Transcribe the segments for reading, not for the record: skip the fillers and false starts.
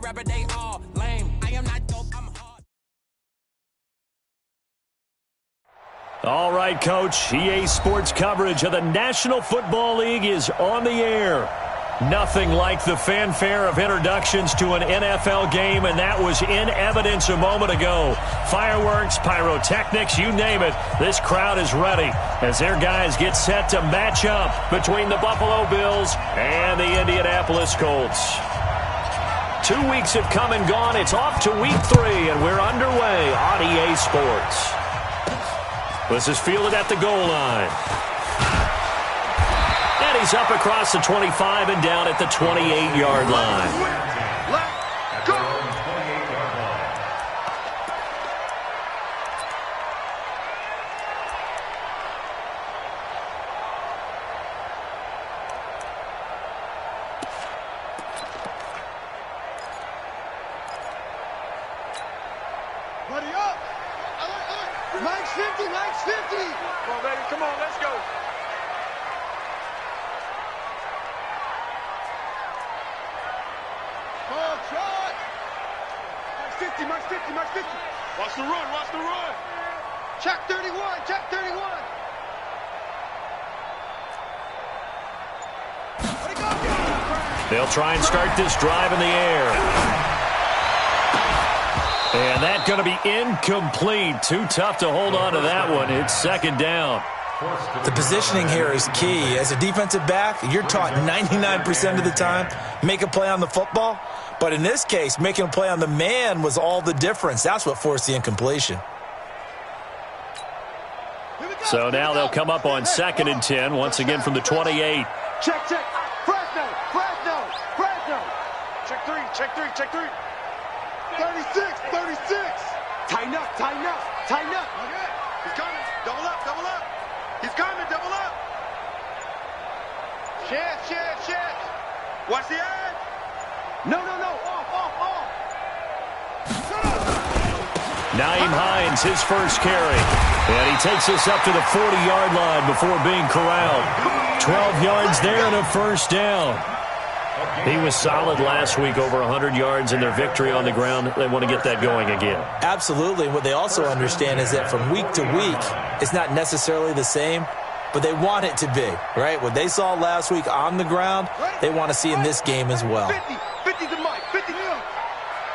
rapper, they all lame. I am not dope, I'm hard. All right, Coach. EA Sports coverage of the National Football League is on the air. Nothing like the fanfare of introductions to an NFL game, and that was in evidence a moment ago. Fireworks, pyrotechnics, you name it. This crowd is ready as their guys get set to match up between the Buffalo Bills and the Indianapolis Colts. 2 weeks have come and gone. It's off to week 3, and we're underway on EA Sports. This is fielded at the goal line. And he's up across the 25 and down at the 28-yard line. Buddy up! Mike's 50, Mike's 50! Come on, baby, come on, let's go! Oh, shot! Mike's 50, Mike's 50, Mike's 50! Watch the run, watch the run! Check 31, check 31! Let it go! They'll try and start this drive in the air. And that's going to be incomplete. Too tough to hold on to that one. It's second down. The positioning here is key. As a defensive back, you're taught 99% of the time, make a play on the football. But in this case, making a play on the man was all the difference. That's what forced the incompletion. So now they'll come up on 2nd and 10, once again from the 28. Check, check. Fresno, Fresno, Fresno. Check 3, check 3, check 3. 36, 36. Tighten up, tighten up, tighten up. Okay. He's coming. Double up, double up. He's coming, double up. Shift, shift, shift. Watch the edge. No, no, no. Off, off, off. Naeem Hines, his first carry. And he takes us up to the 40-yard line before being corralled. 12 yards there and a first down. He was solid last week, over 100 yards in their victory on the ground. They want to get that going again. Absolutely. What they also understand is that from week to week, it's not necessarily the same, but they want it to be, right? What they saw last week on the ground, they want to see in this game as well. 50, 50 to Mike, 50 to him.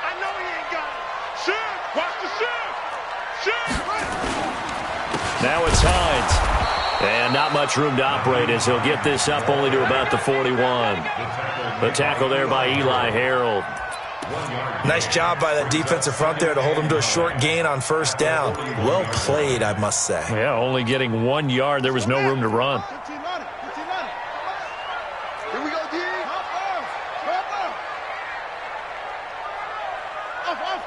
I know he ain't got it. Shift, watch the shift. Shift. Now it's Hines. And not much room to operate as he'll get this up only to about the 41. The tackle there by Eli Harold. Nice job by that defensive front there to hold him to a short gain on first down. Well played, I must say. Yeah, only getting 1 yard. There was no room to run. 15 on it, 15 on it. Here we go, D. Up, up, up, up. Up, up.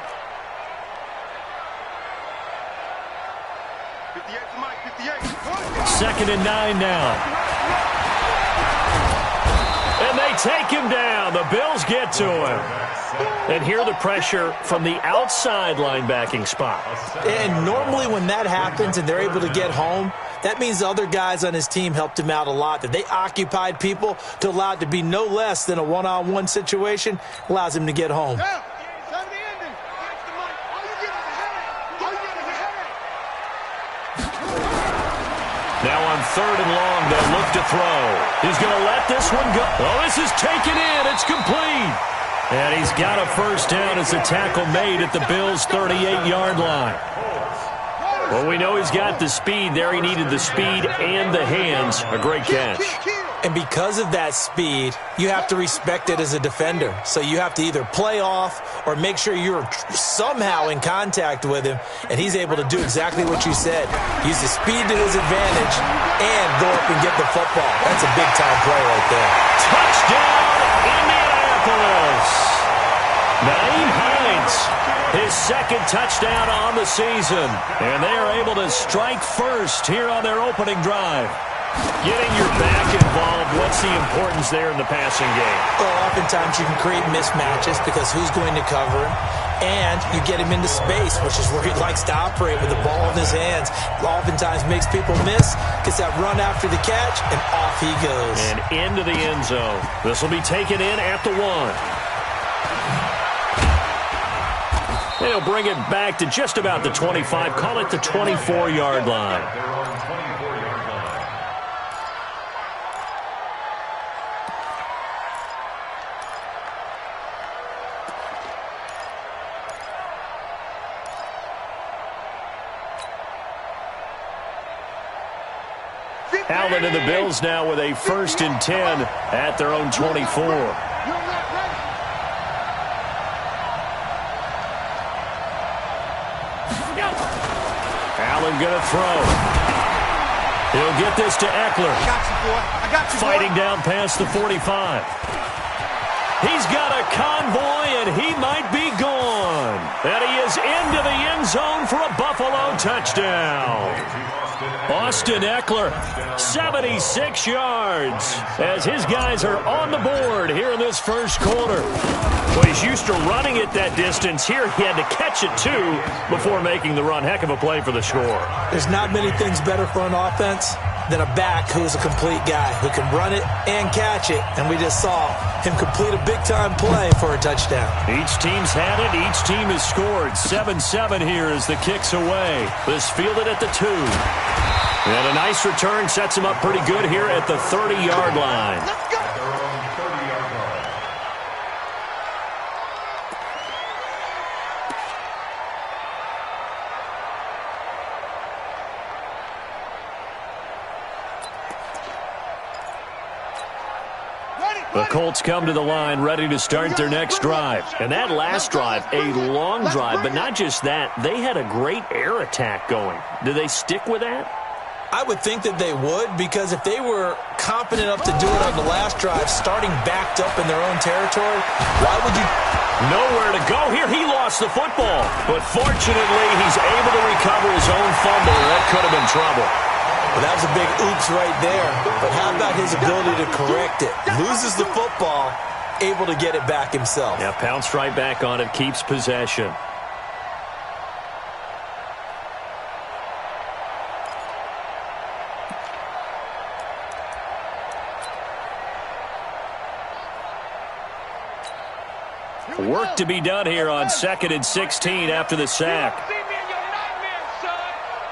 58 to Mike, 58. 2nd and 9 now. And they take him down. The Bills get to him. And here the pressure from the outside linebacking spot. And normally when that happens and they're able to get home, that means the other guys on his team helped him out a lot. That they occupied people to allow it to be no less than a one-on-one situation allows him to get home. Now on 3rd and long, they'll look to throw. He's going to let this one go. Oh, this is taken in. It's complete. And he's got a first down as the tackle made at the Bills' 38-yard line. Well, we know he's got the speed there. He needed the speed and the hands. A great catch. And because of that speed, you have to respect it as a defender. So you have to either play off or make sure you're somehow in contact with him, and he's able to do exactly what you said. Use the speed to his advantage and go up and get the football. That's a big-time play right there. Touchdown, Indianapolis. Naeem Hines, his 2nd touchdown on the season. And they are able to strike first here on their opening drive. Getting your back involved, what's the importance there in the passing game? Well, oftentimes you can create mismatches because who's going to cover him, and you get him into space, which is where he likes to operate with the ball in his hands. Oftentimes makes people miss, gets that run after the catch, and off he goes. And into the end zone. This will be taken in at the 1. They'll bring it back to just about the 25. Call it the 24-yard line. Allen and the Bills now with a 1st and 10 at their own 24. Allen going to throw. He'll get this to Eckler. I got you, boy. I got you, boy. Fighting down past the 45. He's got a convoy, and he might be gone. And he is into the end zone for a Buffalo touchdown. Austin Eckler, 76 yards, as his guys are on the board here in this first quarter. Well, he's used to running it that distance. Here he had to catch it, too, before making the run. Heck of a play for the score. There's not many things better for an offense than a back who's a complete guy, who can run it and catch it. And we just saw him complete a big-time play for a touchdown. Each team's had it. Each team has scored. 7-7 here as the kick's away. This fielded at the 2. And a nice return sets him up pretty good here at the 30-yard line. Let's go. The Colts come to the line ready to start their next drive. And that last drive, a long drive, but not just that. They had a great air attack going. Do they stick with that? I would think that they would, because if they were confident enough to do it on the last drive, starting backed up in their own territory, why would you? Nowhere to go here. He lost the football. But fortunately, he's able to recover his own fumble. That could have been trouble. Well, that was a big oops right there. But how about his ability to correct it? Loses the football, able to get it back himself. Yeah, pounced right back on it, keeps possession. Work to be done here on 2nd and 16 after the sack.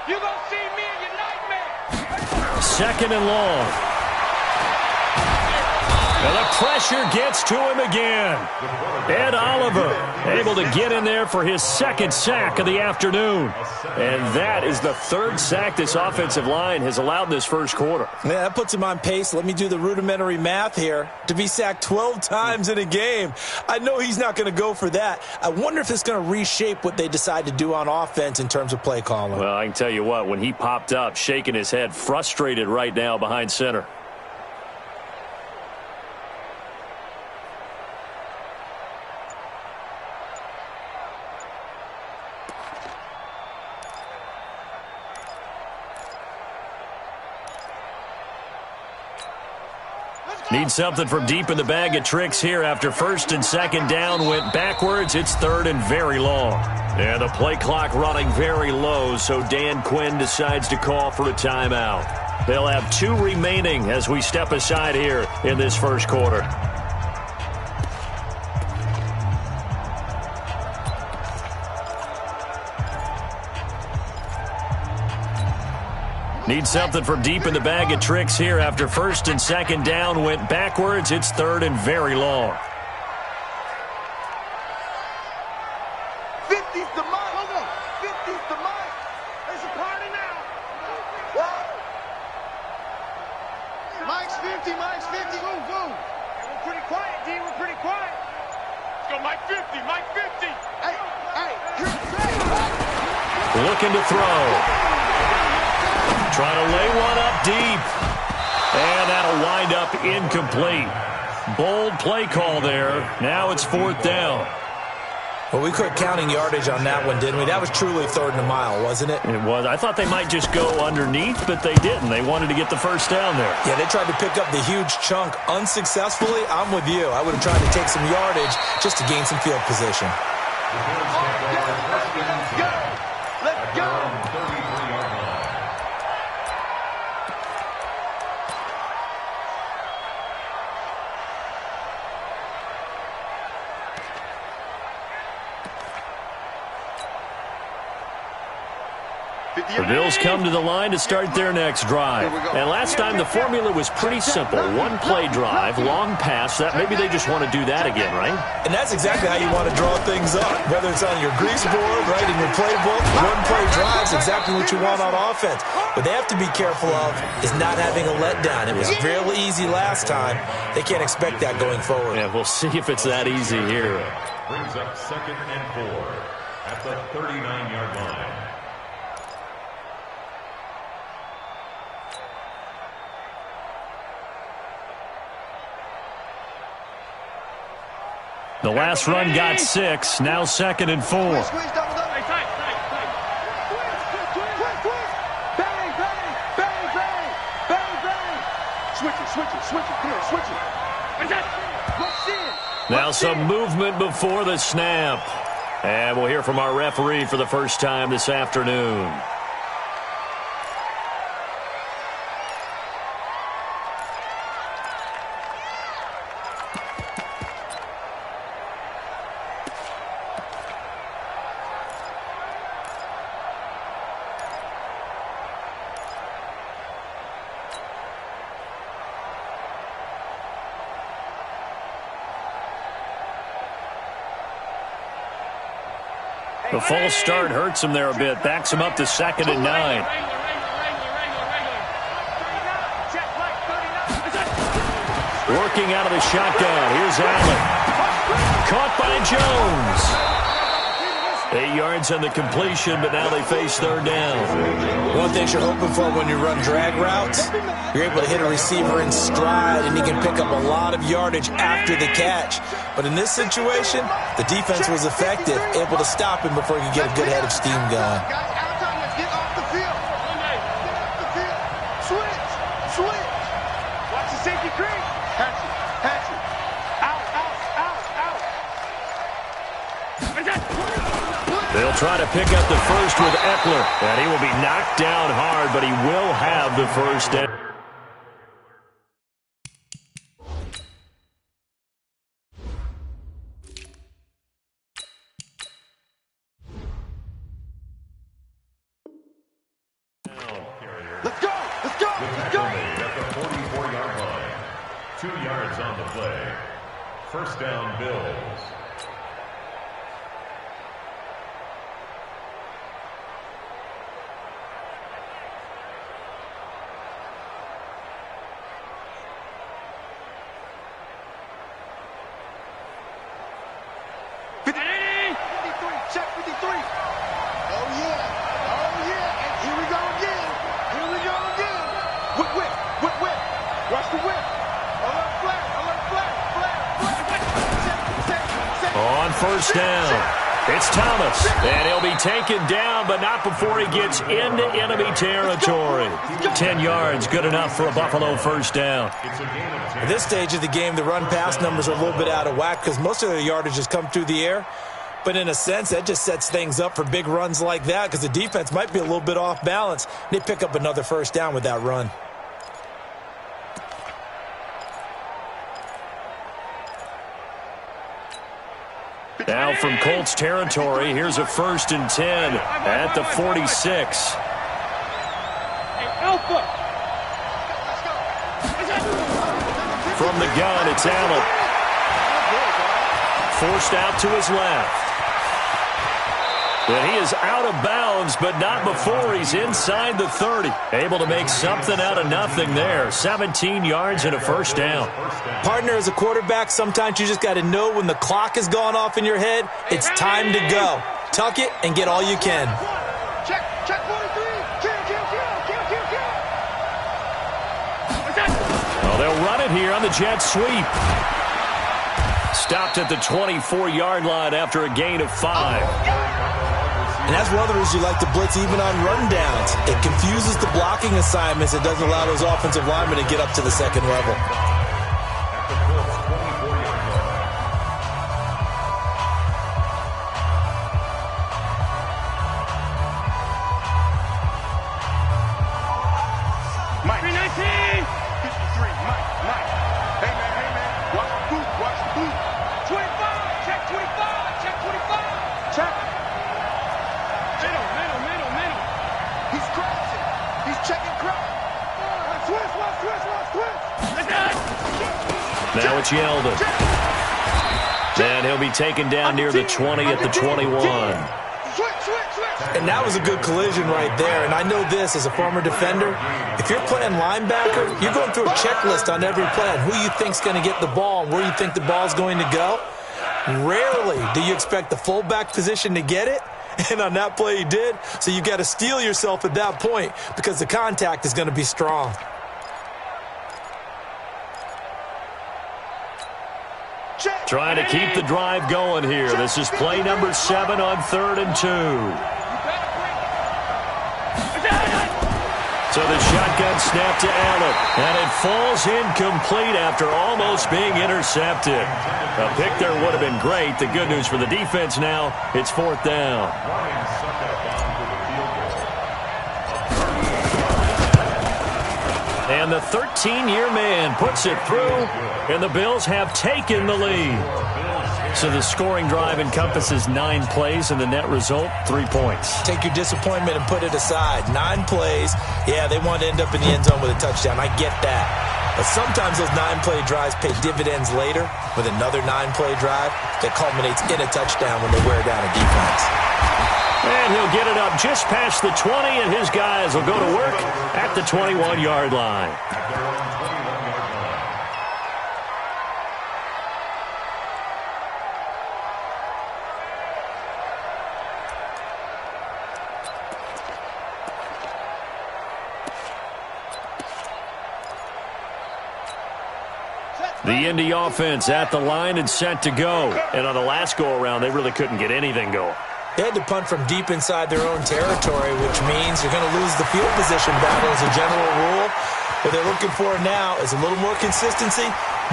You're going to see me in your nightmare. 2nd and long. And the pressure gets to him again. Ed Oliver able to get in there for his 2nd sack of the afternoon. And that is the 3rd sack this offensive line has allowed this first quarter. Yeah, that puts him on pace. Let me do the rudimentary math here. To be sacked 12 times in a game, I know he's not going to go for that. I wonder if it's going to reshape what they decide to do on offense in terms of play calling. Well, I can tell you what, when he popped up, shaking his head, frustrated right now behind center. Need something from deep in the bag of tricks here after 1st and 2nd down went backwards. It's 3rd and very long. And the play clock running very low, so Dan Quinn decides to call for a timeout. They'll have 2 remaining as we step aside here in this first quarter. Need something from deep in the bag of tricks here after 1st and 2nd down went backwards. It's 3rd and very long. 50's the mark. Hold on. 50's the mark. There's a party now. What? Mike's 50. Mike's 50. Go, go. We're pretty quiet, D. We're pretty quiet. Let's go, Mike 50. Mike 50. Hey, hey. Looking to throw. Trying to lay one up deep. And that'll wind up incomplete. Bold play call there. Now it's 4th down. Well, we quit counting yardage on that one, didn't we? That was truly 3rd and a mile, wasn't it? It was. I thought they might just go underneath, but they didn't. They wanted to get the first down there. Yeah, they tried to pick up the huge chunk unsuccessfully. I'm with you. I would have tried to take some yardage just to gain some field position. Let's go. Let's go. The Bills come to the line to start their next drive. And last time the formula was pretty simple. One play drive, long pass. That maybe they just want to do that again, right? And that's exactly how you want to draw things up. Whether it's on your grease board, right, in your playbook, one play drive is exactly what you want on offense. What they have to be careful of is not having a letdown. It was real easy last time. They can't expect that going forward. Yeah, we'll see if it's that easy here. Brings up 2nd and 4 at the 39-yard line. The last run got 6, now 2nd and 4. Bang, bang, bang, bang, bang, bang. Switch it. Come on, switch it. What's in? Now some movement before the snap. And we'll hear from our referee for the first time this afternoon. The false start hurts him there a bit. Backs him up to 2nd and 9. Working out of the shotgun. Here's Allen. Caught by Jones. 8 yards on the completion, but now they face 3rd down. One thing you're hoping for when you run drag routes, you're able to hit a receiver in stride, and he can pick up a lot of yardage after the catch. But in this situation, the defense was effective, able to stop him before he could get a good head of steam going. Get off the field. Switch. Watch the safety creep. Patch it. Out. They'll try to pick up the first with Eckler. And he will be knocked down hard, but he will have the first down. Let's go. At the 44-yard line. 2 yards on the play. First down, Bills. Check 53. Oh, yeah. And here we go again. Whip. Watch the whip. Alert flag. On first down, it's Thomas. And he'll be taken down, but not before he gets into enemy territory. 10 yards, good enough for a Buffalo first down. At this stage of the game, the run-pass numbers are a little bit out of whack because most of their yardage has come through the air. But in a sense, that just sets things up for big runs like that because the defense might be a little bit off balance. They pick up another first down with that run. Now from Colts territory, here's a 1st and 10 at the 46. From the gun, it's Allen. Forced out to his left. And he is out of bounds, but not before he's inside the 30. Able to make something out of nothing there. 17 yards and a first down. Partner, as a quarterback, sometimes you just got to know when the clock has gone off in your head, it's time to go. Tuck it and get all you can. Check 43. Well, they'll run it here on the jet sweep. Stopped at the 24-yard line after a gain of 5. And that's one of the reasons you like to blitz even on rundowns. It confuses the blocking assignments. It doesn't allow those offensive linemen to get up to the second level. Mike. 319. 53. Mike. Hey, man. Watch the boot. 25. Check 25. Check. Yeldon. And he'll be taken down near the 20 at the 21. And that was a good collision right there. And I know this as a former defender. If you're playing linebacker, you're going through a checklist on every play on who you think's going to get the ball and where you think the ball's going to go. Rarely do you expect the fullback position to get it. And on that play he did. So you got to steel yourself at that point because the contact is going to be strong. Trying to keep the drive going here. This is play number 7 on 3rd and 2. So the shotgun snap to Allen, and it falls incomplete after almost being intercepted. A pick there would have been great. The good news for the defense now, it's 4th down. And the 13-year man puts it through, and the Bills have taken the lead. So the scoring drive encompasses 9 plays, and the net result, 3 points. Take your disappointment and put it aside. 9 plays. Yeah, they want to end up in the end zone with a touchdown. I get that. But sometimes those 9-play drives pay dividends later with another 9-play drive that culminates in a touchdown when they wear down a defense. And he'll get it up just past the 20, and his guys will go to work at the 21-yard line. The Indy offense at the line and set to go. And on the last go-around, they really couldn't get anything going. They had to punt from deep inside their own territory, which means you're going to lose the field position battle as a general rule. What they're looking for now is a little more consistency,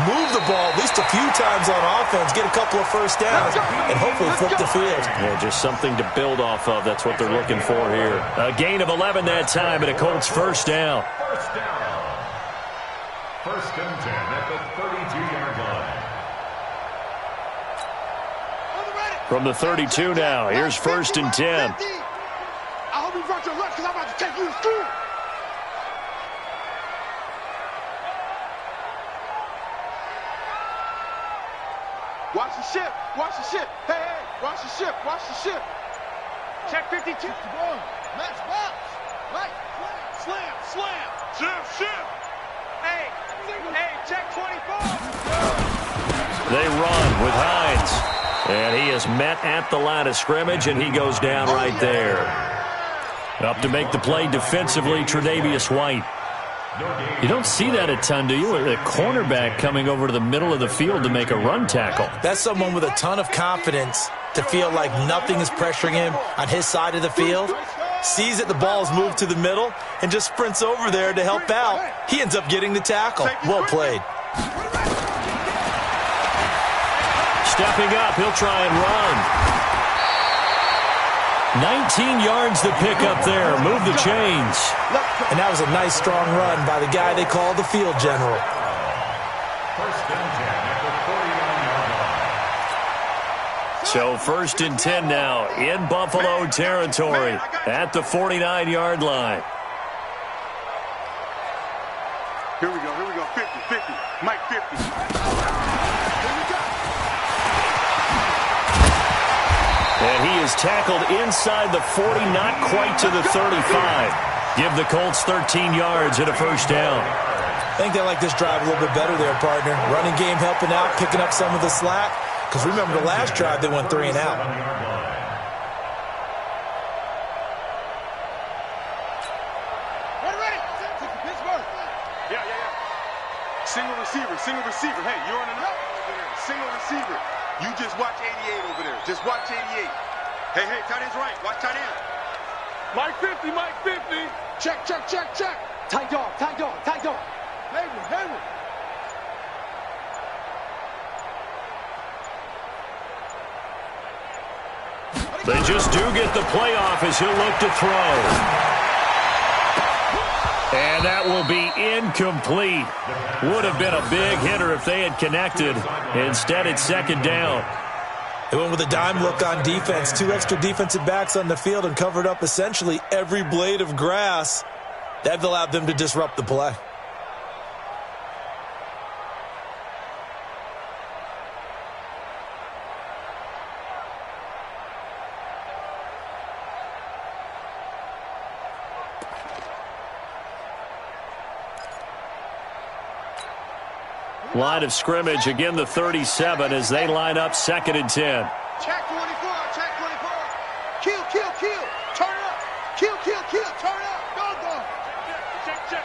move the ball at least a few times on offense, get a couple of first downs, and hopefully flip the field. Yeah, just something to build off of. That's what they're looking for here. A gain of 11 that time, and a Colts first down. First down. 1st and 10 at the 32-yard line. From the 32 now, here's 1st and 10. I hope you brought your lunch because I'm about to take you to school. Watch the ship. Watch the ship. Hey, hey. Watch the ship. Watch the ship. Check 52. Max box. Right. Slam. Slam. Ship. Hey, check 24. They run with Hines. And he is met at the line of scrimmage, and he goes down right there. Up to make the play defensively, Tre'Davious White. You don't see that a ton, do you? A cornerback coming over to the middle of the field to make a run tackle. That's someone with a ton of confidence to feel like nothing is pressuring him on his side of the field. Sees that the ball is moved to the middle and just sprints over there to help out. He ends up getting the tackle. Well played. Stepping up, he'll try and run. 19 yards to pick up there. Move the chains. And that was a nice, strong run by the guy they call the field general. 1st and 10 at the 49-yard line. So 1st and 10 now in Buffalo territory at the 49-yard line. Here we go. 50. Mike 50. And he is tackled inside the 40, not quite to the 35. Give the Colts 13 yards and a first down. I think they like this drive a little bit better there, partner. Running game helping out, picking up some of the slack. Because remember the last drive, they went 3 and out. Ready. Pittsburgh. Yeah. Single receiver. Hey, you're on the note over there. Single receiver. You just watch 88 over there. Just watch 88. Hey, tight end's right. Watch tight end. Mike 50. Check. Tight dog. Hayward. They just do get the playoff as he'll look to throw. And that will be incomplete. Would have been a big hitter if they had connected. Instead, it's 2nd down. They went with a dime look on defense. 2 extra defensive backs on the field and covered up essentially every blade of grass. That allowed them to disrupt the play. Line of scrimmage, again the 37 as they line up 2nd and 10. Check 24, check 24. Kill, kill, kill. Turn up. Kill, kill, kill. Turn up. Go, go. Check.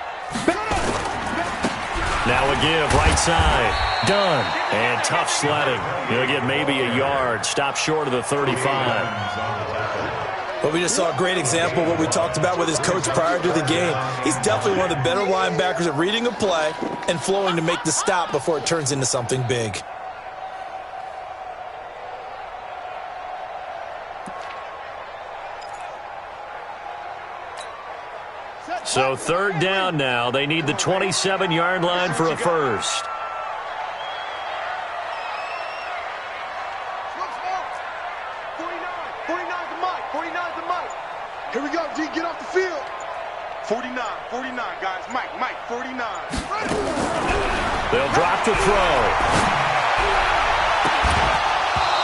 Now a give, right side. Done. And tough sledding. He'll get maybe a yard. Stop short of the 35. But we just saw a great example of what we talked about with his coach prior to the game. He's definitely one of the better linebackers at reading a play and flowing to make the stop before it turns into something big. So 3rd down now. They need the 27-yard line for a first. Here we go, G, get off the field. 49, guys. Mike, 49. They'll drop to throw.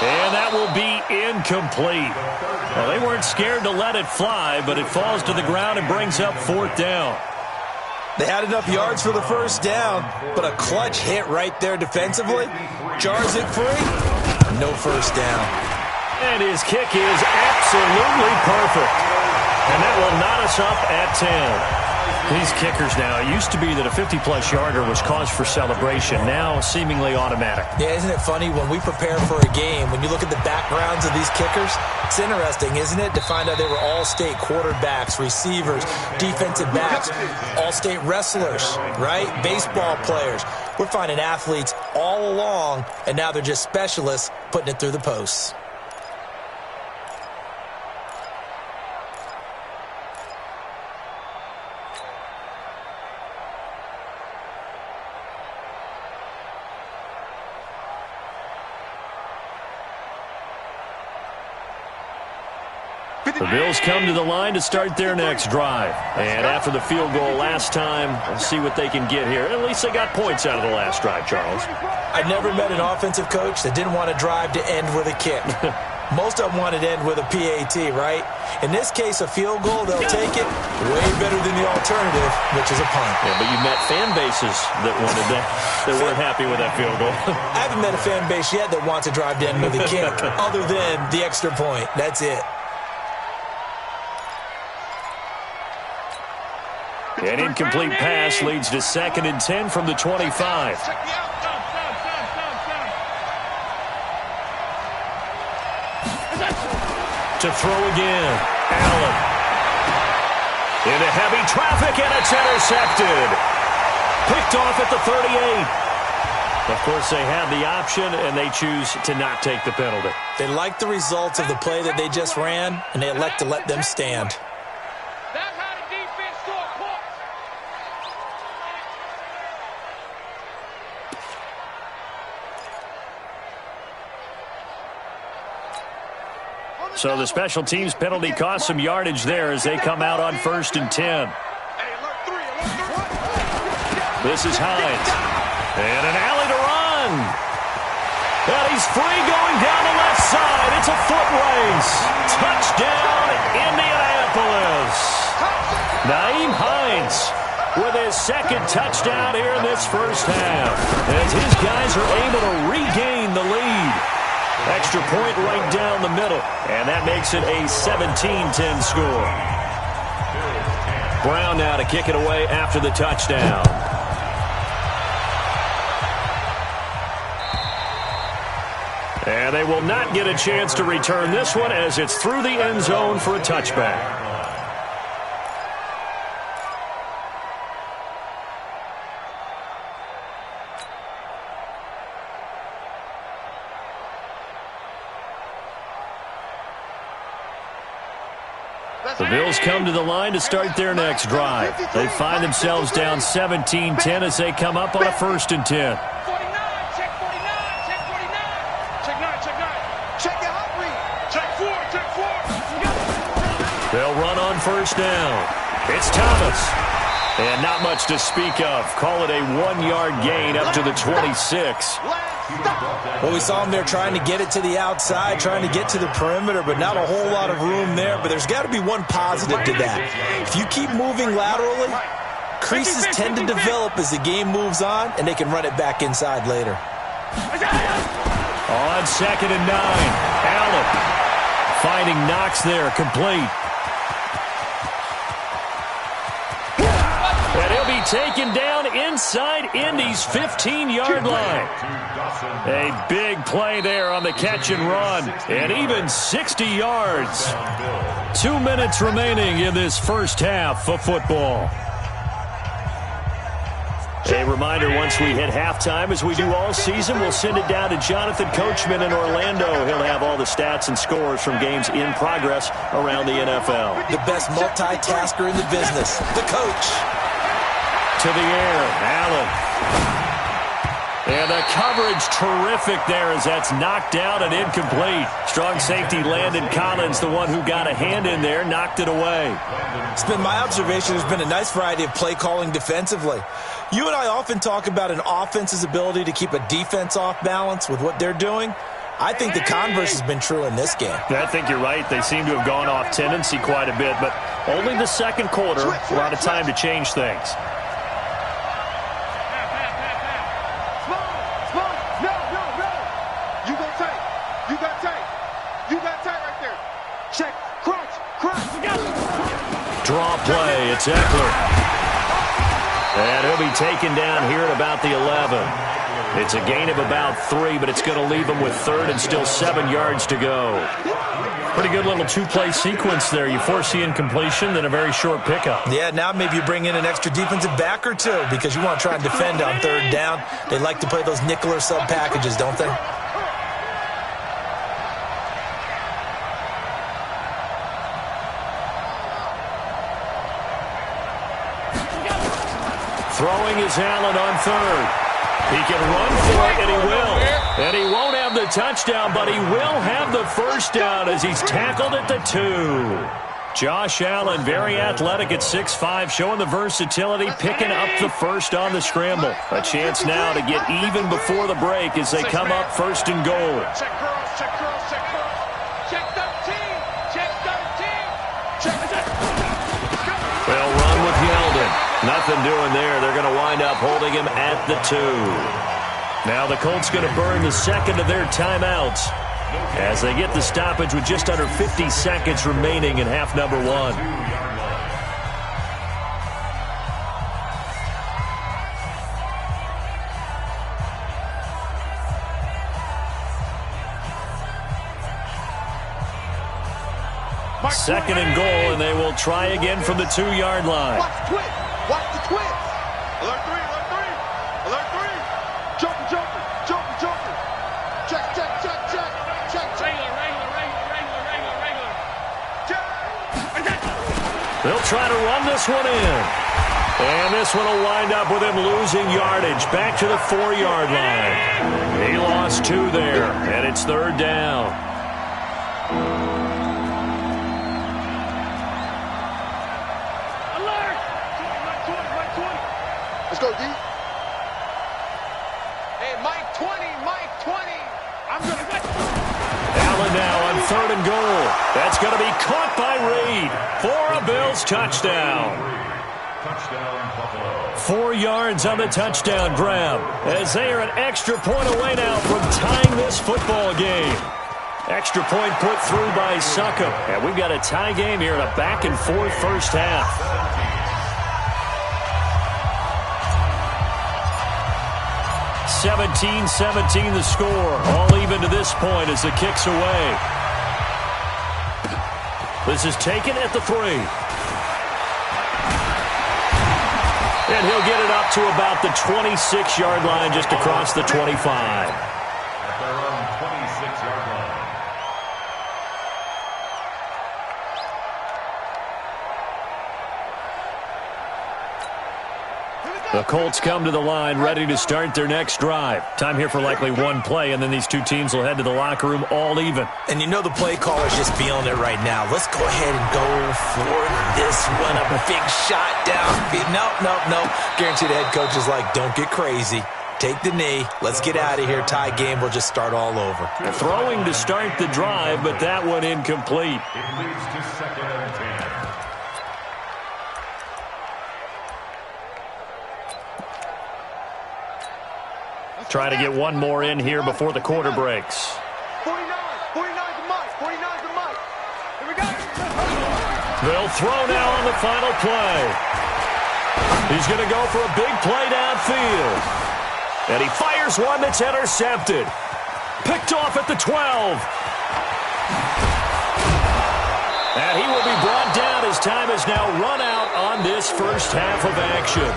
And that will be incomplete. Well, they weren't scared to let it fly, but it falls to the ground and brings up 4th down. They had enough yards for the first down, but a clutch hit right there defensively. Jars it free. No first down. And his kick is absolutely perfect. And that will knot us up at 10. These kickers now, it used to be that a 50-plus yarder was cause for celebration. Now seemingly automatic. Yeah, isn't it funny when we prepare for a game, when you look at the backgrounds of these kickers, it's interesting, isn't it, to find out they were all-state quarterbacks, receivers, defensive backs, all-state wrestlers, right? Baseball players. We're finding athletes all along, and now they're just specialists putting it through the posts. The Bills come to the line to start their next drive. And after the field goal last time, we'll see what they can get here. At least they got points out of the last drive, Charles. I never met an offensive coach that didn't want to drive to end with a kick. Most of them wanted to end with a PAT, right? In this case, a field goal, they'll take it way better than the alternative, which is a punt. Yeah, but you've met fan bases that wanted that, that weren't happy with that field goal. I haven't met a fan base yet that wants to drive to end with a kick, other than the extra point. That's it. An incomplete pass leads to 2nd and 10 from the 25. To throw again, Allen. Into heavy traffic, and it's intercepted. Picked off at the 38. Of course, they have the option, and they choose to not take the penalty. They like the results of the play that they just ran, and they elect to let them stand. That's how the defense score points. So the special teams penalty cost some yardage there as they come out on 1st and 10. This is Hines. And an alley to run. And he's free going down the left side. It's a foot race. Touchdown, Indianapolis. Nyheim Hines with his 2nd touchdown here in this first half, as his guys are able to regain the lead. Extra point right down the middle, and that makes it a 17-10 score. Brown now to kick it away after the touchdown. And they will not get a chance to return this one as it's through the end zone for a touchback. The Bills come to the line to start their next drive. They find themselves down 17-10 as they come up on a 1st and 10. 49, check 49, check 49. Check 9, check 9. Check your hot read. Check 4, check 4. They'll run on 1st down. It's Thomas. And not much to speak of. Call it a 1-yard gain up to the 26. Well, we saw him there trying to get it to the outside, trying to get to the perimeter, but not a whole lot of room there. But there's got to be one positive to that. If you keep moving laterally, creases tend to develop as the game moves on, and they can run it back inside later. On 2nd and 9, Allen finding Knox there, complete. And he'll be taken down inside Indy's 15-yard line. A big play there on the catch and run, and even 60 yards. 2 minutes remaining in this first half of football. A reminder, once we hit halftime, as we do all season, we'll send it down to Jonathan Coachman in Orlando. He'll have all the stats and scores from games in progress around the NFL. The best multitasker in the business, the coach. To the air, Allen. And the coverage terrific there as that's knocked down and incomplete. Strong safety Landon Collins, the one who got a hand in there, knocked it away. It's been my observation there's been a nice variety of play calling defensively. You and I often talk about an offense's ability to keep a defense off balance with what they're doing. I think the converse has been true in this game. I think you're right. They seem to have gone off tendency quite a bit, but only the second quarter, a lot of time to change things. Draw play, it's Eckler. And he'll be taken down here at about the 11. It's a gain of about 3, but it's going to leave him with 3rd and still 7 yards to go. Pretty good little two-play sequence there. You force the incompletion, then a very short pickup. Yeah, now maybe you bring in an extra defensive back or two because you want to try and defend on 3rd down. They like to play those nickel or sub packages, don't they? Throwing is Allen on 3rd. He can run for it, and he will. And he won't have the touchdown, but he will have the first down as he's tackled at the 2. Josh Allen, very athletic at 6'5", showing the versatility, picking up the first on the scramble. A chance now to get even before the break as they come up 1st and goal. Check girls, check girls, check girls. Check 13, check 13. Check 13. They'll run with Yeldon. Nothing doing there. They're going to wind up holding him at the 2. Now the Colts going to burn the second of their timeouts as they get the stoppage with just under 50 seconds remaining in half number 1. Second and goal, and they will try again from the 2-yard line. Watch the twist. Watch the twist. Alert 3, alert 3. Alert 3. Joker, joker, joker, joker. Check, check, check, check. Check, check. Regular. Check. They'll try to run this one in. And this one will wind up with him losing yardage back to the 4-yard line. He lost 2 there, and it's 3rd down. Let's go, D. Hey, Mike 20, Mike 20. I'm going to get. Allen now on 3rd and goal. That's going to be caught by Reed for a Bills touchdown. Touchdown, Buffalo. 4 yards on the touchdown grab as they are an extra point away now from tying this football game. Extra point put through by Succop. And we've got a tie game here in a back-and-forth first half. 17-17 the score. All even to this point as the kick's away. This is taken at the 3. And he'll get it up to about the 26-yard line, just across the 25. At their own 26-yard line. Here we go. The Colts come to the line ready to start their next drive. Time here for likely one play, and then these two teams will head to the locker room all even. And you know the play caller's just feeling it right now. Let's go ahead and go for this one. A big shot downfield. No. Guarantee the head coach is like, don't get crazy. Take the knee. Let's get out of here. Tie game. We'll just start all over. Throwing to start the drive, but that one incomplete. It leads to 2nd and 10. Try to get one more in here before the quarter breaks. 49's the mic. 49's the mic. Here we go. They'll throw now on the final play. He's going to go for a big play downfield. And he fires one that's intercepted. Picked off at the 12. And he will be brought down as time has now run out on this first half of action.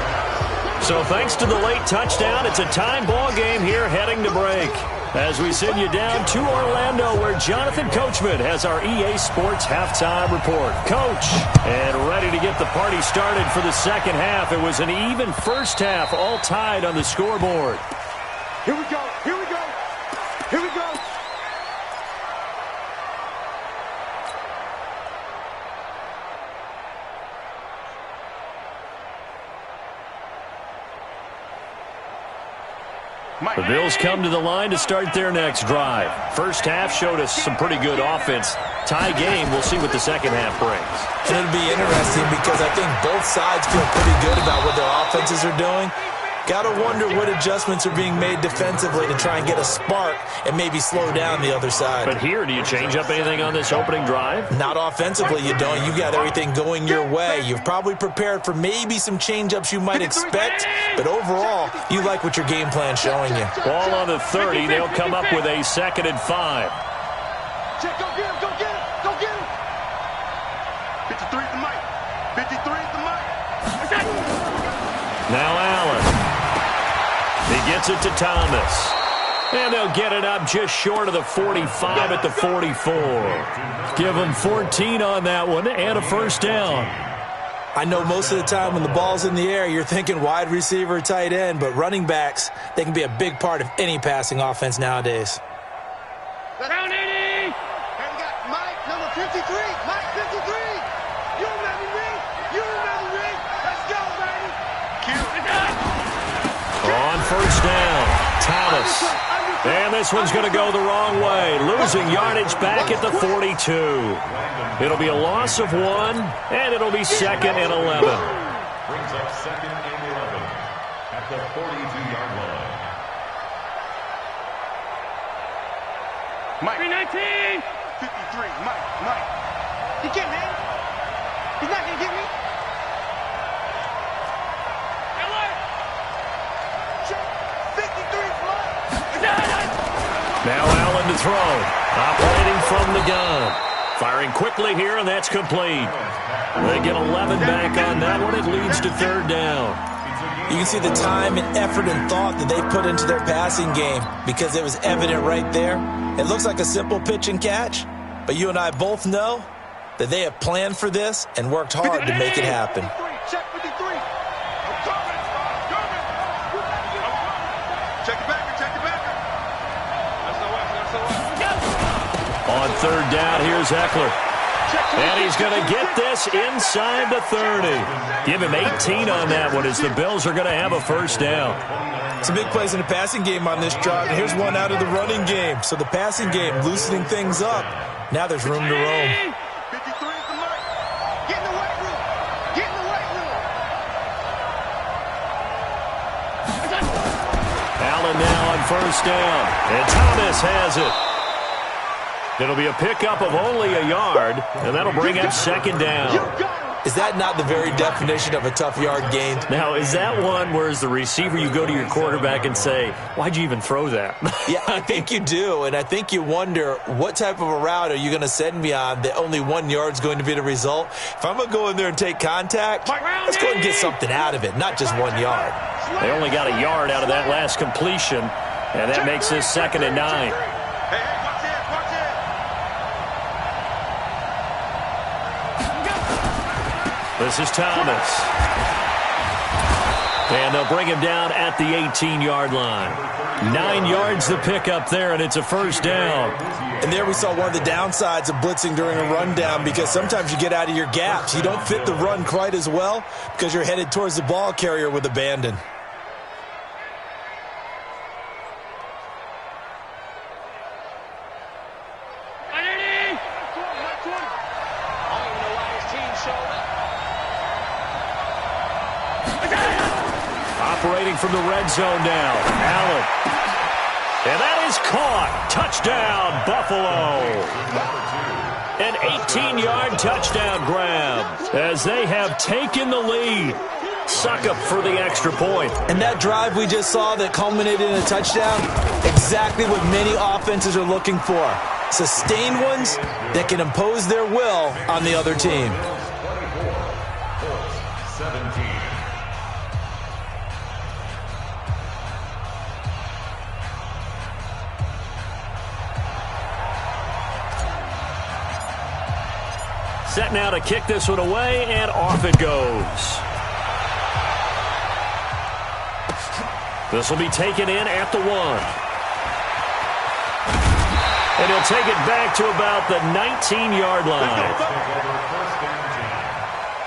So thanks to the late touchdown, it's a time ball game here heading to break. As we send you down to Orlando, where Jonathan Coachman has our EA Sports halftime report. Coach, and ready to get the party started for the second half. It was an even first half, all tied on the scoreboard. Here we go. Here we go. Here we go. The Bills come to the line to start their next drive. First half showed us some pretty good offense. Tie game, we'll see what the second half brings. And it'll be interesting because I think both sides feel pretty good about what their offenses are doing. Got to wonder what adjustments are being made defensively to try and get a spark and maybe slow down the other side. But here, do you change up anything on this opening drive? Not offensively, you don't. You got everything going your way. You've probably prepared for maybe some change-ups you might expect, but overall, you like what your game plan's showing you. Ball on the 30. They'll come up with a 2nd and 5. Check, go get him, go get him, go get him. 53 is the mic. 53 is the mic. Now Allen. He gets it to Thomas. And they'll get it up just short of the 45 at the 44. Give them 14 on that one and a first down. I know most of the time when the ball's in the air, you're thinking wide receiver, tight end, but running backs, they can be a big part of any passing offense nowadays. Round 80. And we got Mike, number 53. Mike, 53. You remember me? You remember me? Let's go, baby. On first down, Thomas. And this one's going to go the wrong way. Losing yardage back at the 42. It'll be a loss of 1, and it'll be 2nd and 11. Brings up 2nd and 11 at the 42-yard line. Mike. 319. 53. Mike. He can't hang. He's not going to get me. Check. 53 is Mike. Now Allen to throw. Operating from the gun. Firing quickly here, and that's complete. They get 11 back on that one. It leads to 3rd down. You can see the time and effort and thought that they put into their passing game because it was evident right there. It looks like a simple pitch and catch, but you and I both know that they have planned for this and worked hard to make it happen. Check 53. Check the backer, check the backer. On 3rd down, here's Eckler. And he's going to get this inside the 30. Give him 18 on that one as the Bills are going to have a first down. Some big plays in the passing game on this drive, and here's one out of the running game. So the passing game loosening things up. Now there's room to roam. 53 is the mark. Get in the weight room. Get in the weight room. Allen now on first down. And Thomas has it. It'll be a pickup of only a yard, and that'll bring up 2nd down. Is that not the very definition of a tough yard gain? Now, is that one where as the receiver you go to your quarterback and say, why'd you even throw that? Yeah, I think you do, and I think you wonder what type of a route are you going to send me on that only 1 yard's going to be the result? If I'm going to go in there and take contact, let's go and get something out of it, not just 1 yard. They only got a yard out of that last completion, and that makes this 2nd and 9. This is Thomas. And they'll bring him down at the 18-yard line. 9 yards the pickup there, and it's a first down. And there we saw one of the downsides of blitzing during a rundown, because sometimes you get out of your gaps. You don't fit the run quite as well because you're headed towards the ball carrier with abandon. Operating from the red zone now, Allen. And that is caught. Touchdown, Buffalo. An 18-yard touchdown grab as they have taken the lead. Suck up for the extra point. And that drive we just saw that culminated in a touchdown, exactly what many offenses are looking for. Sustained ones that can impose their will on the other team. 17. Set now to kick this one away, and off it goes. This will be taken in at the 1. And he'll take it back to about the 19-yard line. First down team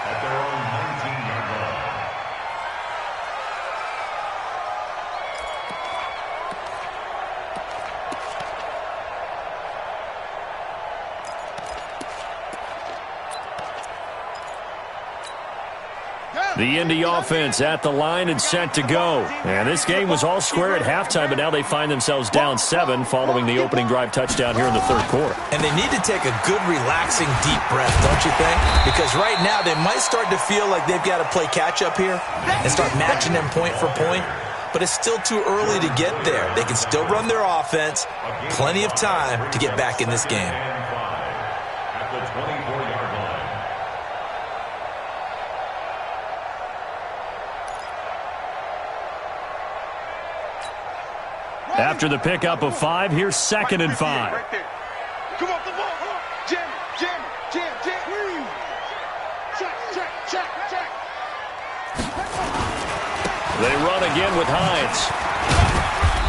at their own 19-yard line. The Indy offense at the line and set to go. And this game was all square at halftime, but now they find themselves down 7 following the opening drive touchdown here in the third quarter. And they need to take a good, relaxing, deep breath, don't you think? Because right now they might start to feel like they've got to play catch-up here and start matching them point for point. But it's still too early to get there. They can still run their offense. Plenty of time to get back in this game. At the 24-yard line. After the pickup of 5, here's 2nd and 5. Right there. Come on, come on. Jam, jam, jam, jam. Check. They run again with Hines.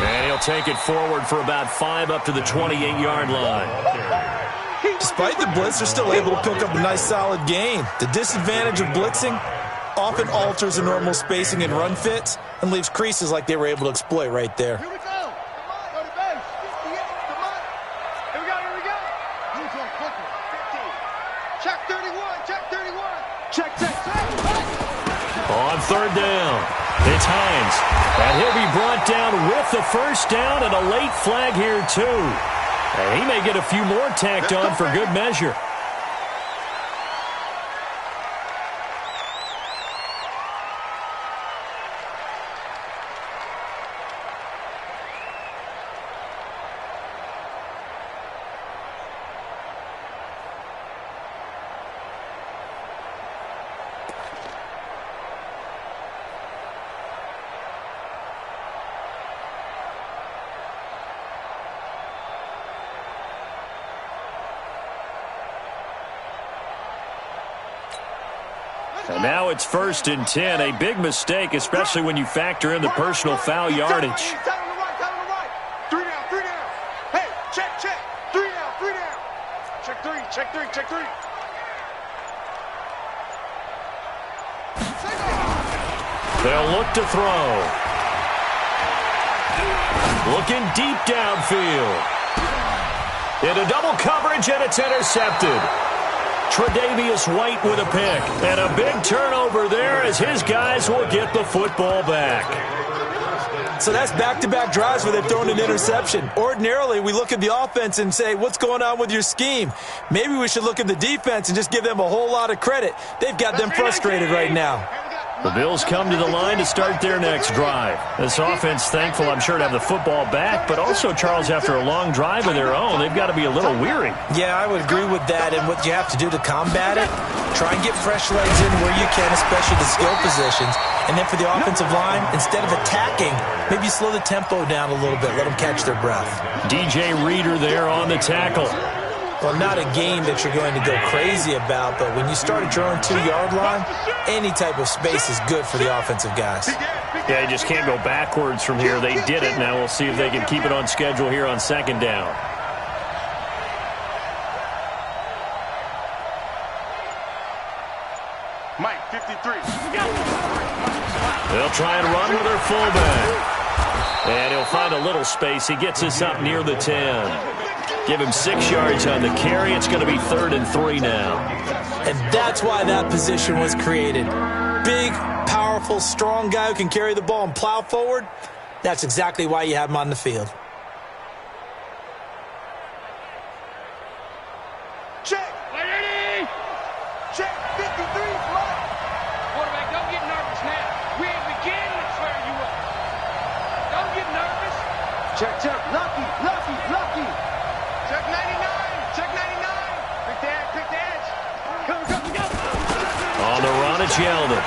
And he'll take it forward for about 5 up to the 28-yard line. Despite the blitz, they're still able to pick up a nice, solid gain. The disadvantage of blitzing often alters the normal spacing and run fits and leaves creases like they were able to exploit right there. Here we go. Go to base. Come on. Here we go. Move on quickly. 15. Check 31. Check. On 3rd down, it's Hines. And he'll be brought down with the first down and a late flag here, too. And he may get a few more tacked on for good measure. And now it's 1st and 10. A big mistake, especially when you factor in the personal foul yardage. Tell him to right. 3 down. Hey, check. 3 down. Check three. They'll look to throw. Looking deep downfield. Into double coverage, and it's intercepted. Tre'Davious White with a pick. And a big turnover there as his guys will get the football back. So that's back-to-back drives where they've thrown an interception. Ordinarily, we look at the offense and say, what's going on with your scheme? Maybe we should look at the defense and just give them a whole lot of credit. They've got them frustrated right now. The Bills come to the line to start their next drive. This offense thankful, I'm sure, to have the football back, but also, Charles, after a long drive of their own, they've got to be a little weary. Yeah, I would agree with that, and what you have to do to combat it, try and get fresh legs in where you can, especially the skill positions, and then for the offensive line, instead of attacking, maybe slow the tempo down a little bit, let them catch their breath. DJ Reader there on the tackle. Well, not a game that you're going to go crazy about, but when you start at your own 2-yard line, any type of space is good for the offensive guys. Yeah, you just can't go backwards from here. They did it. Now we'll see if they can keep it on schedule here on second down. Mike, 53. They'll try and run with their fullback. And he'll find a little space. He gets us up near the 10. Give him 6 yards on the carry. It's going to be 3rd and 3 now. And that's why that position was created. Big, powerful, strong guy who can carry the ball and plow forward. That's exactly why you have him on the field. Check. Check. 53. Quarterback, don't get nervous now. We ain't beginning to swear you up. Don't get nervous. Check. Lucky. Check 99. Pick the edge. Go. On the run, it's Yeldon.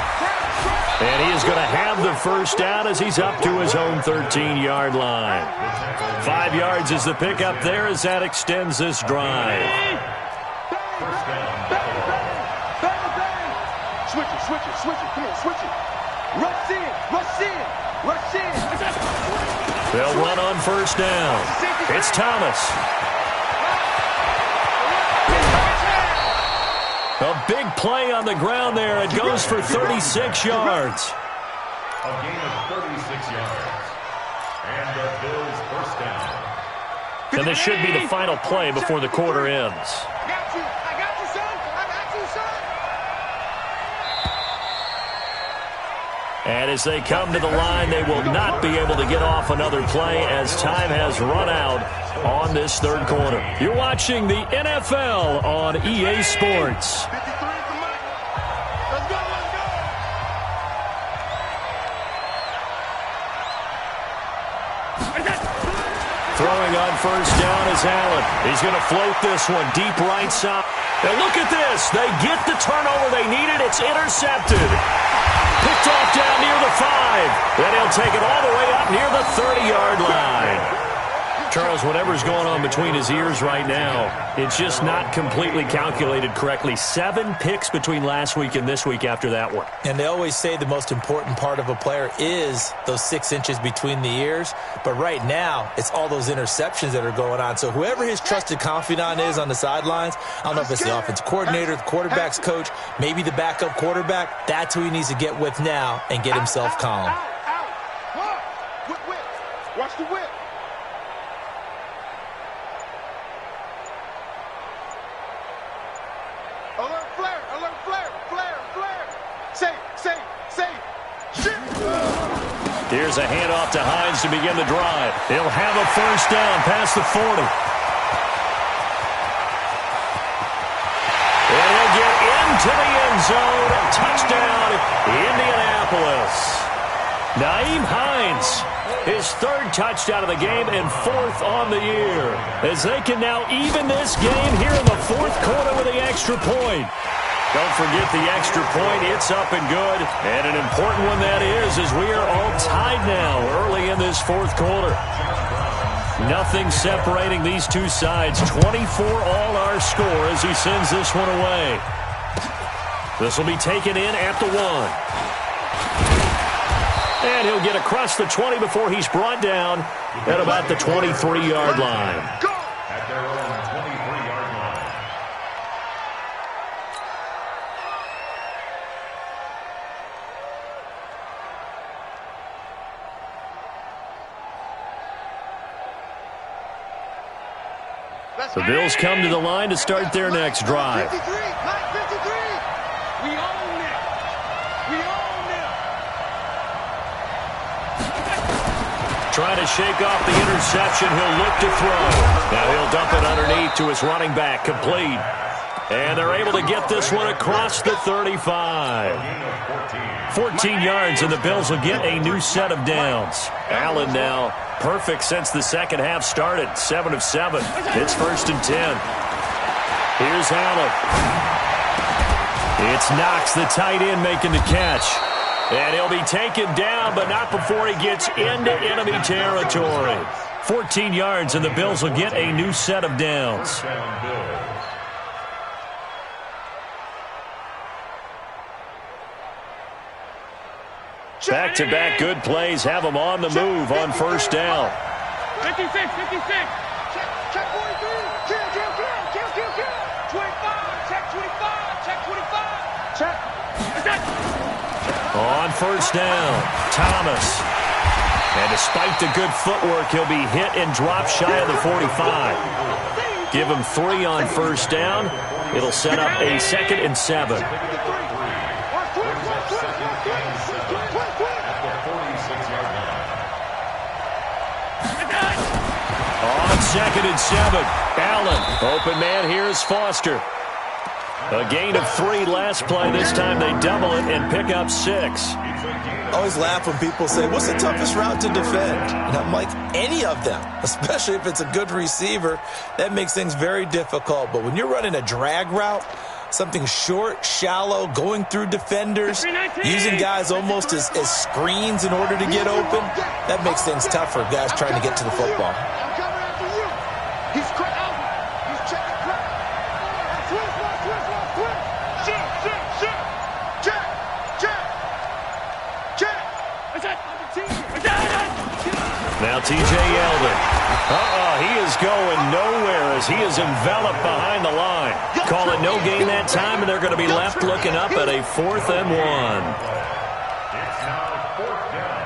And he is going to have the first down as he's up to his own 13-yard line. 5 yards is the pickup there as that extends this drive. Switch it. Come on, switch it. Rush in. They'll run on first down. It's Thomas. A big play on the ground there. It goes for 36 yards. A gain of 36 yards. And the Bills first down. And this should be the final play before the quarter ends. I got you, son. And as they come to the line, they will not be able to get off another play as time has run out on this third quarter. You're watching the NFL on EA Sports. 53 for Mike. Let's go. Throwing on first down is Allen. He's going to float this one deep right side. And look at this. They get the turnover they needed. It's intercepted. Picked off down near the 5. Then he'll take it all the way up near the 30-yard line. Charles, whatever's going on between his ears right now, it's just not completely calculated correctly. 7 picks between last week and this week after that one. And they always say the most important part of a player is those 6 inches between the ears. But right now, it's all those interceptions that are going on. So whoever his trusted confidant is on the sidelines, I don't know if it's the offensive coordinator, the quarterback's coach, maybe the backup quarterback, that's who he needs to get with now and get himself calm. Whip. Watch the whip. Here's a handoff to Hines to begin the drive. He'll have a first down past the 40. And he'll get into the end zone. Touchdown, Indianapolis. Nyheim Hines, his 3rd touchdown of the game and 4th on the year. As they can now even this game here in the 4th quarter with the extra point. Don't forget the extra point. It's up and good. And an important one that is, as we are all tied now early in this 4th quarter. Nothing separating these two sides. 24 all our score as he sends this one away. This will be taken in at the 1. And he'll get across the 20 before he's brought down at about the 23-yard line. At their own 23-yard line. The Bills come to the line to start their next drive. 53. We own it. Trying to shake off the interception. He'll look to throw. Now he'll dump it underneath to his running back. Complete. And they're able to get this one across the 35. 14 yards, and the Bills will get a new set of downs. Allen now perfect since the second half started. 7 of 7. It's 1st and 10. Here's Allen. It's Knox, the tight end, making the catch. And he'll be taken down, but not before he gets into enemy territory. 14 yards, and the Bills will get a new set of downs. First down, Bills. Back-to-back good plays have them on the move on first down. 56, 56. Check 43. Kill. 25, check 25, check 25. Check. On first down, Thomas. And despite the good footwork, he'll be hit and drop shy of the 45. Give him 3 on first down. It'll set up a 2nd and 7. On 2nd and 7, Allen. Open man here is Foster. A gain of 3 last play. This time they double it and pick up 6. I always laugh when people say, what's the toughest route to defend? And I'm like, any of them, especially if it's a good receiver. That makes things very difficult. But when you're running a drag route, something short, shallow, going through defenders, using guys almost as screens in order to get open, that makes things tough for guys trying to get to the football. I'm coming after you. He's quick out. He's checking quick. Switch. Now T.J. Yeldon. He is going nowhere as he is enveloped behind the line. Call it no gain that time, and they're going to be left looking up at a 4th and 1. It's now 4th down.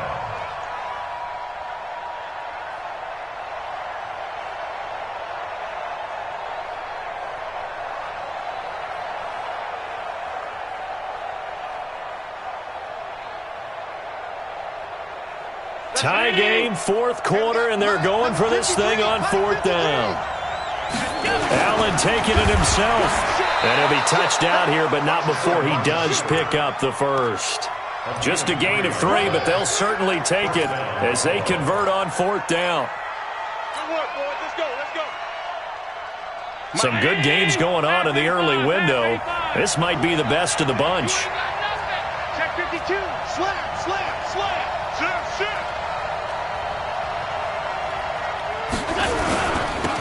Tie game, 4th quarter, and they're going for this thing on 4th down. Allen taking it himself. And he'll be touched out here, but not before he does pick up the first. Just a gain of 3, but they'll certainly take it as they convert on 4th down. Good work, boys. Let's go. Some good games going on in the early window. This might be the best of the bunch. Check 52. Slam.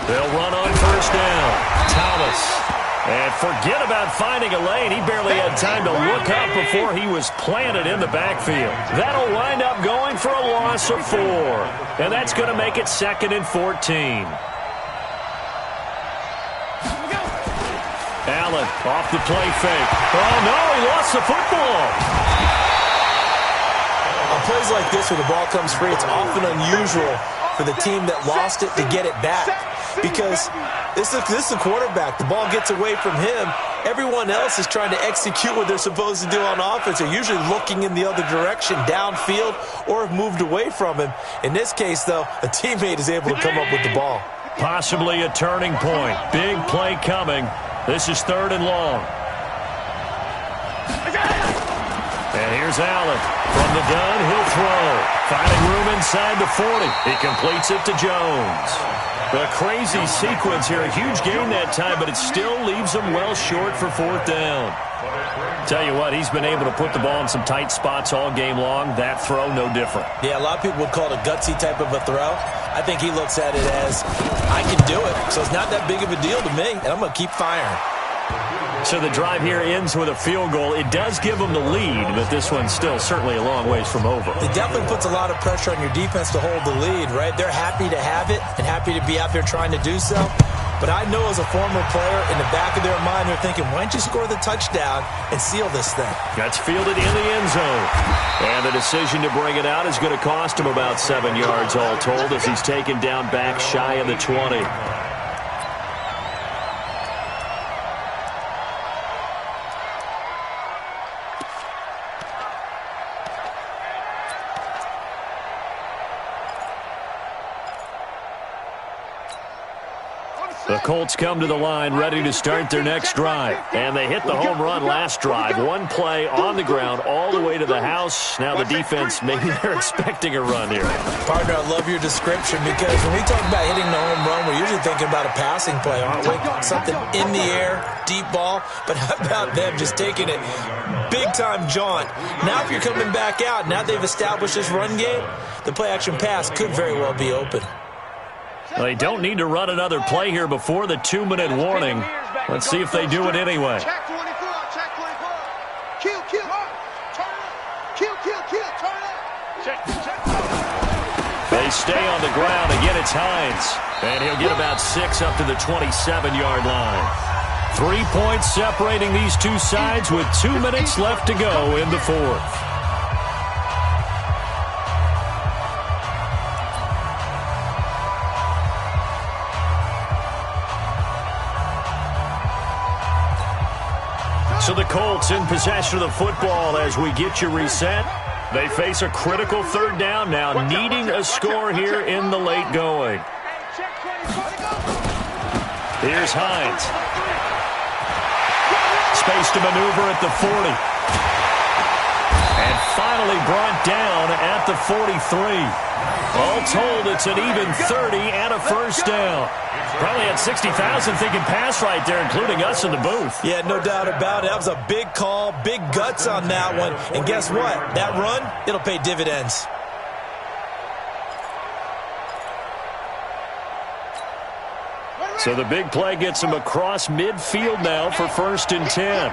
They'll run on first down. Thomas. And forget about finding a lane. He barely had time to look up before he was planted in the backfield. That'll wind up going for a loss of 4. And that's going to make it 2nd and 14. Allen off the play fake. Oh, no, he lost the football. On plays like this where the ball comes free, it's often unusual for the team that lost it to get it back. Because this is a quarterback. The ball gets away from him. Everyone else is trying to execute what they're supposed to do on offense. They're usually looking in the other direction, downfield, or have moved away from him. In this case, though, a teammate is able to come up with the ball. Possibly a turning point. Big play coming. This is 3rd and long. And here's Allen. From the gun, he'll throw. Finding room inside the 40. He completes it to Jones. A crazy sequence here. A huge gain that time, but it still leaves him well short for 4th down. Tell you what, he's been able to put the ball in some tight spots all game long. That throw, no different. Yeah, a lot of people would call it a gutsy type of a throw. I think he looks at it as, I can do it, so it's not that big of a deal to me, and I'm going to keep firing. So the drive here ends with a field goal. It does give them the lead, but this one's still certainly a long ways from over. It definitely puts a lot of pressure on your defense to hold the lead, right? They're happy to have it and happy to be out there trying to do so. But I know as a former player, in the back of their mind, they're thinking, why don't you score the touchdown and seal this thing? That's fielded in the end zone. And the decision to bring it out is going to cost him about 7 yards all told as he's taken down back shy of the 20. The Colts come to the line ready to start their next drive. And they hit the home run last drive. One play on the ground all the way to the house. Now the defense, maybe they're expecting a run here. Partner, I love your description because when we talk about hitting the home run, we're usually thinking about a passing play, aren't we? Something in the air, deep ball. But how about them just taking it big-time jaunt? Now if you're coming back out, now they've established this run game, the play-action pass could very well be open. They don't need to run another play here before the 2-minute warning. Let's see if they do it anyway. Check 24, check 24. Kill, turn up. Kill, turn up. Check. They stay on the ground. Again, it's Hines. And he'll get about 6 up to the 27-yard line. 3 points separating these two sides with 2 minutes left to go in the fourth. So the Colts in possession of the football as we get you reset. They face a critical third down now, needing a score here in the late going. Here's Hines. Space to maneuver at the 40. And finally brought down at the 43. All told, it's an even 30 and a first down. Probably had 60,000 thinking pass right there, including us in the booth. Yeah, no doubt about it. That was a big call, big guts on that one. And guess what? That run, it'll pay dividends. So the big play gets him across midfield now for 1st and 10.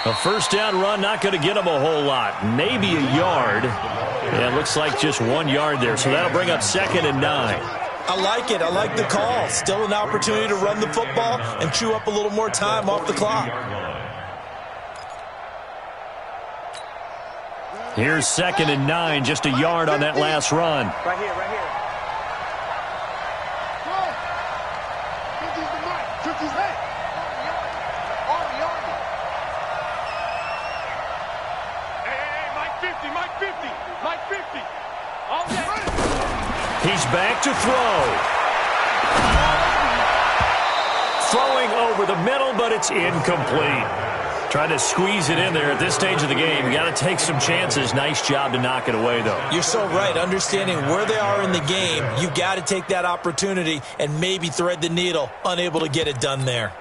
A first down run, not going to get him a whole lot. Maybe a yard. Yeah, it looks like just 1 yard there. So that'll bring up 2nd and 9. I like it. I like the call. Still an opportunity to run the football and chew up a little more time off the clock. Here's 2nd and 9, just a yard on that last run. Right here. 50's the mic. 50's head. Mike 50. All day. He's back to throw. Throwing over the middle, but it's incomplete. Trying to squeeze it in there at this stage of the game. You got to take some chances. Nice job to knock it away, though. You're so right. Understanding where they are in the game, you've got to take that opportunity and maybe thread the needle. Unable to get it done there.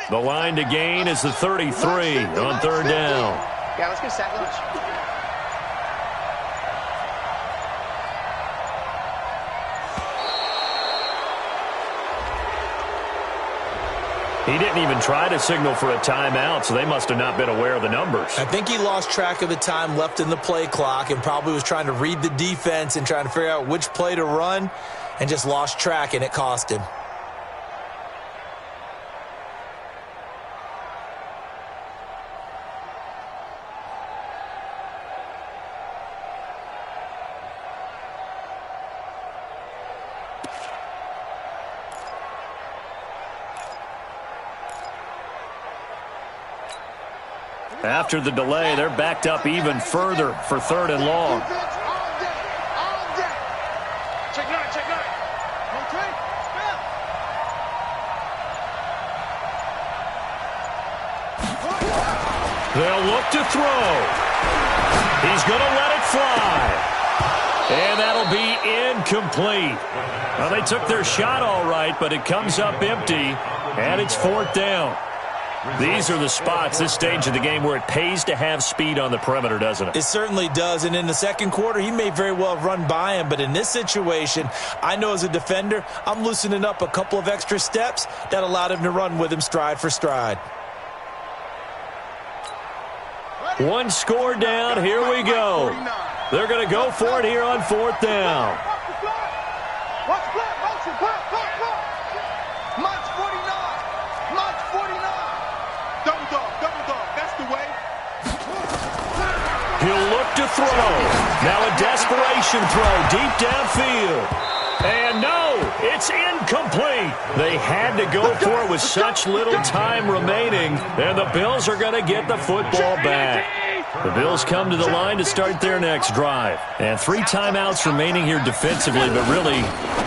The line to gain is the 33 on 3rd down. Yeah, let's get sack lunch. He didn't even try to signal for a timeout, so they must have not been aware of the numbers. I think he lost track of the time left in the play clock and probably was trying to read the defense and trying to figure out which play to run and just lost track, and it cost him. After the delay, they're backed up even further for 3rd and long. All day. Check 9. Okay. They'll look to throw. He's going to let it fly. And that'll be incomplete. Well, they took their shot all right, but it comes up empty, and it's 4th down. These are the spots, this stage of the game, where it pays to have speed on the perimeter, doesn't it? It certainly does, and in the second quarter, he may very well have run by him, but in this situation, I know as a defender, I'm loosening up a couple of extra steps that allowed him to run with him stride for stride. 1 score down, here we go. They're going to go for it here on 4th down. Watch the play, motion, Mike's 49. Double dog, that's the way. He'll look to throw. Now a desperation throw deep downfield. And no, it's incomplete. They had to go for it with such little time remaining, and the Bills are going to get the football back. The Bills come to the line to start their next drive. And 3 timeouts remaining here defensively, but really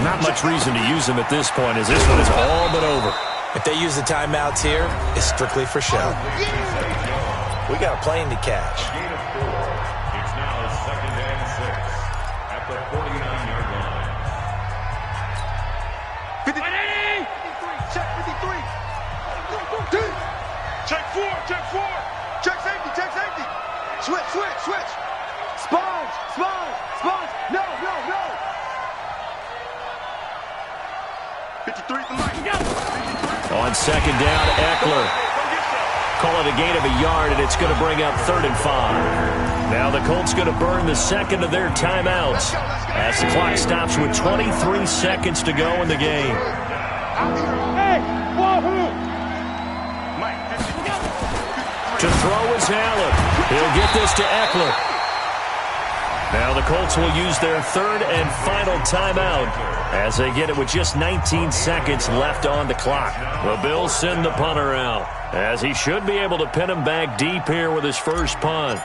not much reason to use them at this point, as this one is all but over. If they use the timeouts here, it's strictly for show. We got a plane to catch. Gain of 4. It's now 2nd and 6 at the 49-yard line. 53. Check 53. Check 4. Check 4. Check safety. Check safety. Switch. Sponge. No. 53 the mic. On 2nd down, Eckler. Call it a gain of a yard, and it's going to bring up 3rd and 5. Now the Colts going to burn the second of their timeouts as the clock stops with 23 seconds to go in the game. Hey, wahoo! To throw is Allen. He'll get this to Eckler. Now the Colts will use their 3rd and final timeout as they get it with just 19 seconds left on the clock. The Bills send the punter out as he should be able to pin him back deep here with his first punt.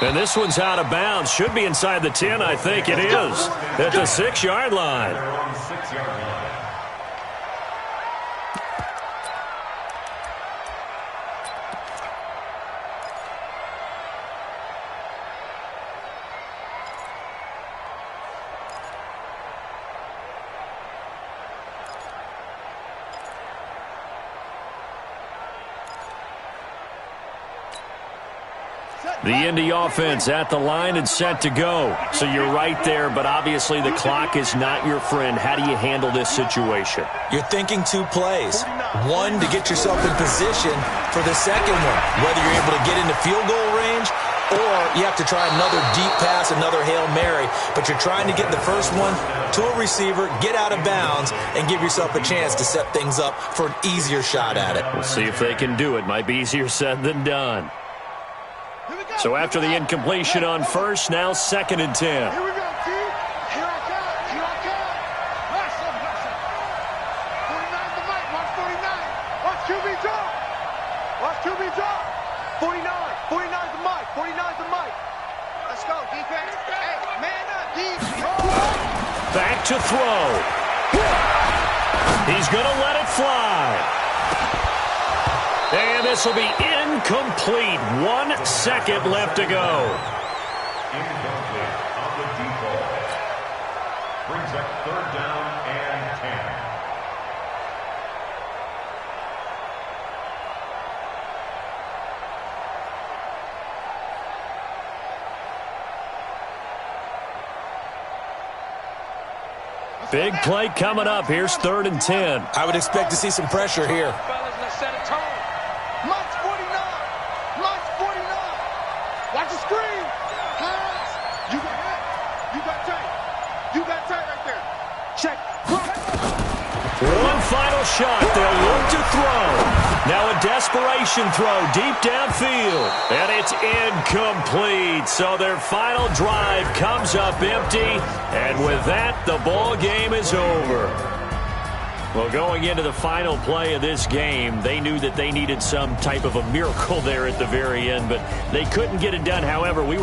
And this one's out of bounds. Should be inside the 10, I think it is. At the 6-yard line. They're on the 6-yard line. The Indy offense at the line and set to go. So you're right there, but obviously the clock is not your friend. How do you handle this situation? You're thinking 2 plays. One, to get yourself in position for the second one, whether you're able to get into field goal range or you have to try another deep pass, another Hail Mary. But you're trying to get the first one to a receiver, get out of bounds, and give yourself a chance to set things up for an easier shot at it. We'll see if they can do it. Might be easier said than done. So after the incompletion on first, now 2nd and 10. Here we go, T. Here I come. Listen. 49's the mic. Watch 49. Watch QB drop. 49's the mic. 49's the mic. Let's go, defense. Hey, man up, defense. Back to throw. He's going to let it fly. And this will be incomplete. 1 second left to go. Incomplete on the deep ball. Brings up 3rd down and 10. Big play coming up. Here's 3rd and 10. I would expect to see some pressure here. Fellas, let's set a tone. Mike's 49. Watch the screen. Hands. You got tight right there. Check. One final shot. They'll look to throw. Now a desperation throw deep downfield. And it's incomplete. So their final drive comes up empty. And with that, the ball game is over. Well, going into the final play of this game, they knew that they needed some type of a miracle there at the very end, but they couldn't get it done. However, we were